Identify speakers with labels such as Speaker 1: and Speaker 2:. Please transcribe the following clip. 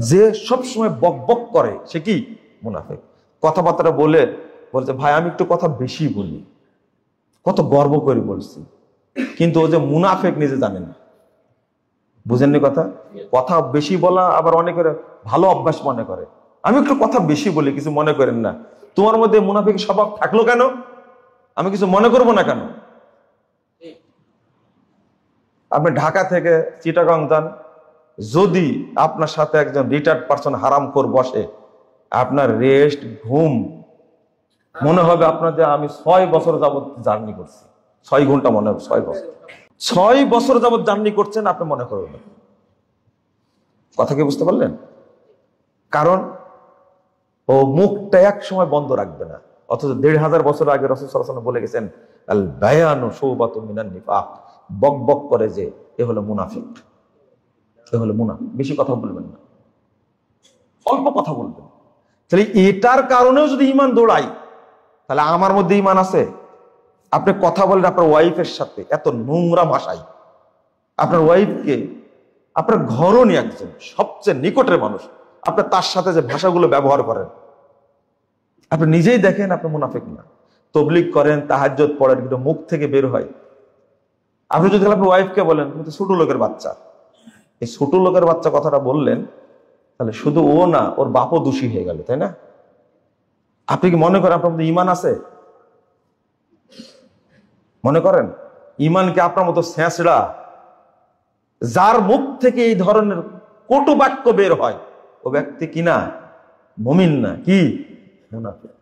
Speaker 1: যে সবসময় বক বক করে সে কি মুনাফিক। কথাবার্তা বলে বলছে ভাই আমি একটু কথা বেশি বলি, কত গর্ব করে বলছি, কিন্তু ও যে মুনাফিক নিজে জানে না। বুঝেননি কথা? কথা বেশি বলা আবার অনেকের ভালো অভ্যাস মনে করে। আমি একটু কথা বেশি বলি, কিছু মনে করেন না। তোমার মধ্যে মুনাফিক স্বভাব থাকলো কেন? আমি কিছু মনে করবো না কেন? আপনি ঢাকা থেকে চিটাগাং যান, যদি আপনার সাথে একজন রিটায়ার্ড পারসন হারামখোর বসে, আপনার রেস্ট ঘুম মনে হবে আপনার যে আমি 6 বছর যাবত জার্নি করছি। 6 ঘন্টা মনে হবে, 6 বছর যাবত জার্নি করছেন, আপনি মনে করবেন। কথা কি বুঝতে পারলেন? কারণ ও মুখটা এক সময় বন্ধ রাখবে না। অথচ 1500 বছর আগে রাসূল সাল্লাল্লাহু আলাইহি ওয়াসাল্লাম বলে গেছেন আল বায়ানু শুবাতুম মিনান নিফাক, বক বক করে যে এ হলো মুনাফিক, এ হলো মুনাফিক। বেশি কথা বলবেন না, অল্প কথা বলবেন। তাহলে এটার কারণেও যদি ঈমান দৌড়াই, তাহলে আমার মধ্যে ঈমান আছে। আপনি কথা বলেন আপনার ওয়াইফের সাথে এত নোংরা ভাষায়, আপনার ওয়াইফকে, আপনার ঘরণী একজন সবচেয়ে নিকটের মানুষ, আপনি তার সাথে যে ভাষাগুলো ব্যবহার করেন, আপনি নিজেই দেখেন আপনি মুনাফিক না। তাবলীগ করেন, তাহাজ্জুদ পড়েন, কিন্তু মুখ থেকে বের হয়। আপনি যদি আপনার ওয়াইফকে বলেন তুমি তো ছোট লোকের বাচ্চা, এই ছোট লোকের বাচ্চা কথাটা বললেন, তাহলে শুধু ও না, ওর বাপও দোষী হয়ে গেল, তাই না? আপনি কি মনে করেন আপনার মধ্যে ঈমান আছে? মনে করেন ঈমান কি আপনার মতো ছেঁচড়া? যার মুখ থেকে এই ধরনের কটু বাক্য বের হয়, ও ব্যক্তি কি না? মুমিন না, কি মুনাফিক।